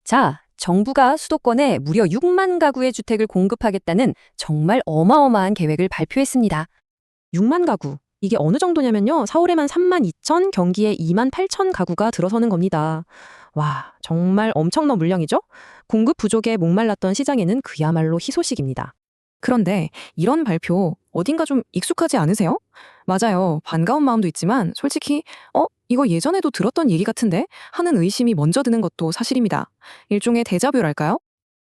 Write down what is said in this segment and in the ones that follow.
자, 정부가 수도권에 무려 6만 가구의 주택을 공급하겠다는 정말 어마어마한 계획을 발표했습니다. 6만 가구. 이게 어느 정도냐면요. 서울에만 3만 2천, 경기에 2만 8천 가구가 들어서는 겁니다. 와, 정말 엄청난 물량이죠? 공급 부족에 목말랐던 시장에는 그야말로 희소식입니다. 그런데 이런 발표 어딘가 좀 익숙하지 않으세요? 맞아요. 반가운 마음도 있지만 솔직히 이거 예전에도 들었던 얘기 같은데? 하는 의심이 먼저 드는 것도 사실입니다. 일종의 데자뷰랄까요?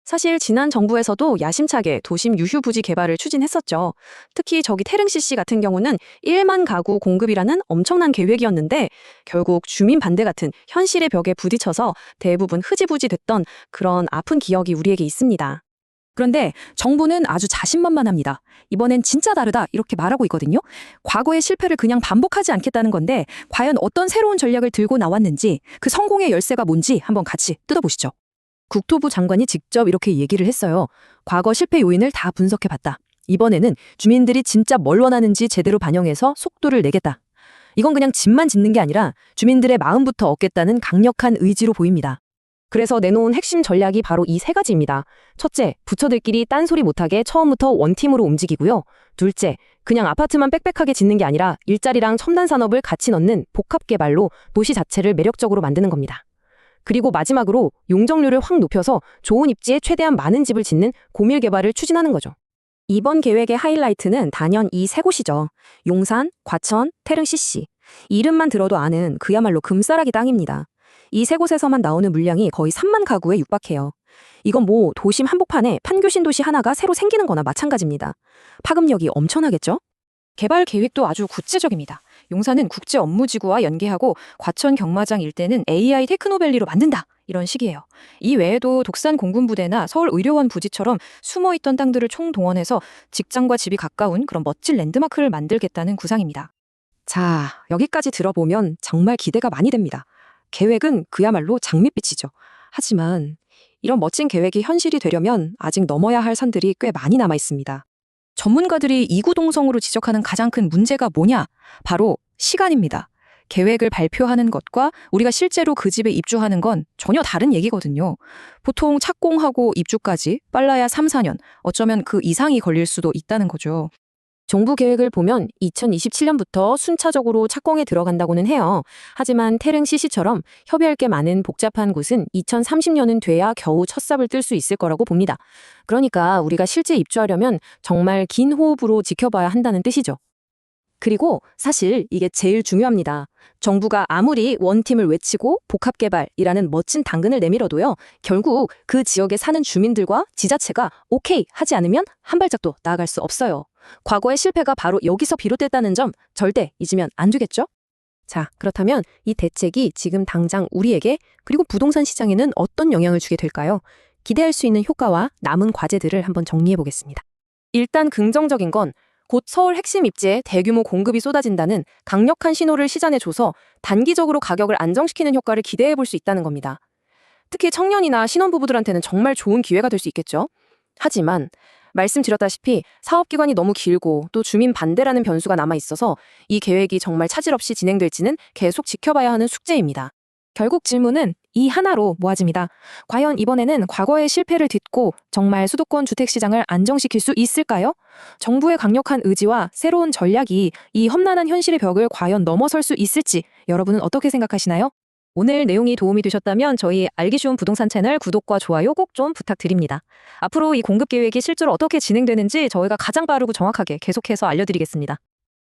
사실 지난 정부에서도 야심차게 도심 유휴 부지 개발을 추진했었죠. 특히 저기 태릉 CC 같은 경우는 1만 가구 공급이라는 엄청난 계획이었는데 결국 주민 반대 같은 현실의 벽에 부딪혀서 대부분 흐지부지 됐던 그런 아픈 기억이 우리에게 있습니다. 그런데 정부는 아주 자신만만합니다. 이번엔 진짜 다르다 이렇게 말하고 있거든요. 과거의 실패를 그냥 반복하지 않겠다는 건데 과연 어떤 새로운 전략을 들고 나왔는지 그 성공의 열쇠가 뭔지 한번 같이 뜯어보시죠. 국토부 장관이 직접 이렇게 얘기를 했어요. 과거 실패 요인을 다 분석해봤다. 이번에는 주민들이 진짜 뭘 원하는지 제대로 반영해서 속도를 내겠다. 이건 그냥 집만 짓는 게 아니라 주민들의 마음부터 얻겠다는 강력한 의지로 보입니다. 그래서 내놓은 핵심 전략이 바로 이 세 가지입니다. 첫째, 부처들끼리 딴소리 못하게 처음부터 원팀으로 움직이고요. 둘째, 그냥 아파트만 빽빽하게 짓는 게 아니라 일자리랑 첨단 산업을 같이 넣는 복합 개발로 도시 자체를 매력적으로 만드는 겁니다. 그리고 마지막으로 용적률을 확 높여서 좋은 입지에 최대한 많은 집을 짓는 고밀 개발을 추진하는 거죠. 이번 계획의 하이라이트는 단연 이 세 곳이죠. 용산, 과천, 태릉 CC. 이름만 들어도 아는 그야말로 금싸라기 땅입니다. 이 세 곳에서만 나오는 물량이 거의 3만 가구에 육박해요. 이건 뭐 도심 한복판에 판교신 도시 하나가 새로 생기는 거나 마찬가지입니다. 파급력이 엄청나겠죠? 개발 계획도 아주 구체적입니다. 용산은 국제 업무지구와 연계하고 과천 경마장 일대는 AI 테크노밸리로 만든다. 이런 식이에요. 이 외에도 독산 공군부대나 서울의료원 부지처럼 숨어있던 땅들을 총동원해서 직장과 집이 가까운 그런 멋진 랜드마크를 만들겠다는 구상입니다. 자, 여기까지 들어보면 정말 기대가 많이 됩니다. 계획은 그야말로 장밋빛이죠. 하지만 이런 멋진 계획이 현실이 되려면 아직 넘어야 할 산들이 꽤 많이 남아 있습니다. 전문가들이 이구동성으로 지적하는 가장 큰 문제가 뭐냐? 바로 시간입니다. 계획을 발표하는 것과 우리가 실제로 그 집에 입주하는 건 전혀 다른 얘기거든요. 보통 착공하고 입주까지 빨라야 3, 4년, 어쩌면 그 이상이 걸릴 수도 있다는 거죠. 정부 계획을 보면 2027년부터 순차적으로 착공에 들어간다고는 해요. 하지만 태릉 CC처럼 협의할 게 많은 복잡한 곳은 2030년은 돼야 겨우 첫 삽을 뜰 수 있을 거라고 봅니다. 그러니까 우리가 실제 입주하려면 정말 긴 호흡으로 지켜봐야 한다는 뜻이죠. 그리고 사실 이게 제일 중요합니다. 정부가 아무리 원팀을 외치고 복합개발이라는 멋진 당근을 내밀어도요. 결국 그 지역에 사는 주민들과 지자체가 오케이 하지 않으면 한 발짝도 나아갈 수 없어요. 과거의 실패가 바로 여기서 비롯됐다는 점 절대 잊으면 안 되겠죠? 자, 그렇다면 이 대책이 지금 당장 우리에게 그리고 부동산 시장에는 어떤 영향을 주게 될까요? 기대할 수 있는 효과와 남은 과제들을 한번 정리해 보겠습니다. 일단 긍정적인 건 곧 서울 핵심 입지에 대규모 공급이 쏟아진다는 강력한 신호를 시전해줘서 단기적으로 가격을 안정시키는 효과를 기대해 볼 수 있다는 겁니다. 특히 청년이나 신혼부부들한테는 정말 좋은 기회가 될 수 있겠죠? 하지만 말씀드렸다시피 사업기간이 너무 길고 또 주민 반대라는 변수가 남아있어서 이 계획이 정말 차질 없이 진행될지는 계속 지켜봐야 하는 숙제입니다. 결국 질문은 이 하나로 모아집니다. 과연 이번에는 과거의 실패를 딛고 정말 수도권 주택시장을 안정시킬 수 있을까요? 정부의 강력한 의지와 새로운 전략이 이 험난한 현실의 벽을 과연 넘어설 수 있을지 여러분은 어떻게 생각하시나요? 오늘 내용이 도움이 되셨다면 저희 알기 쉬운 부동산 채널 구독과 좋아요 꼭 좀 부탁드립니다. 앞으로 이 공급 계획이 실제로 어떻게 진행되는지 저희가 가장 빠르고 정확하게 계속해서 알려드리겠습니다.